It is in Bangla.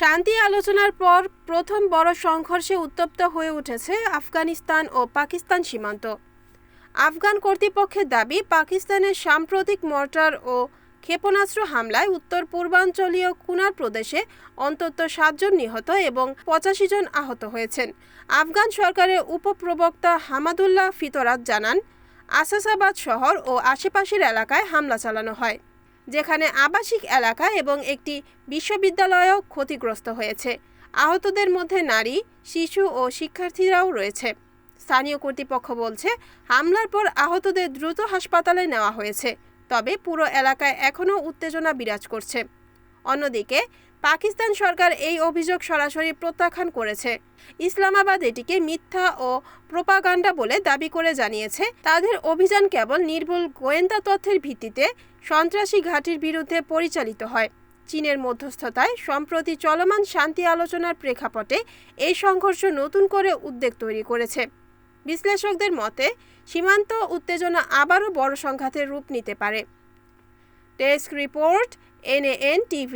শান্তি আলোচনার পর প্রথম বড় সংঘর্ষে উত্তপ্ত হয়ে উঠেছে আফগানিস্তান ও পাকিস্তান সীমান্ত। আফগান কর্তৃপক্ষের দাবি, পাকিস্তানের সাম্প্রতিক মর্টার ও ক্ষেপণাস্ত্র হামলায় উত্তর পূর্বাঞ্চলীয় কুনার প্রদেশে অন্তত 7 জন নিহত এবং 85 জন আহত হয়েছেন। আফগান সরকারের উপপ্রবক্তা হামাদুল্লাহ ফিতরাত জানান, আসাসাবাদ শহর ও আশেপাশের এলাকায় হামলা চালানো হয়, যেখানে আবাসিক এলাকা এবং একটি বিশ্ববিদ্যালয়ও ক্ষতিগ্রস্ত হয়েছে। আহতদের মধ্যে নারী, শিশু ও শিক্ষার্থীরাও রয়েছে। স্থানীয় কর্তৃপক্ষ বলছে, হামলার পর আহতদের দ্রুত হাসপাতালে নেওয়া হয়েছে, তবে পুরো এলাকায় এখনও উত্তেজনা বিরাজ করছে। অন্যদিকে পাকিস্তান সরকার এই অভিযোগ সরাসরি প্রত্যাখ্যান করেছে। ইসলামাবাদ এটিকে মিথ্যা ও প্রোপাগান্ডা বলে দাবি করে জানিয়েছে, তাদের অভিযান কেবল নির্ভুল গোয়েন্দা তথ্যের ভিত্তিতে সন্ত্রাসী ঘাঁটির বিরুদ্ধে পরিচালিত হয়। চীনের মধ্যস্থতায় সম্প্রতি চলমান শান্তি আলোচনার প্রেক্ষাপটে এই সংঘর্ষ নতুন করে উদ্বেগ তৈরি করেছে। বিশ্লেষকদের মতে, সীমান্ত উত্তেজনা আবারও বড় সংঘাতের রূপ নিতে পারে। Desk report, NAN TV।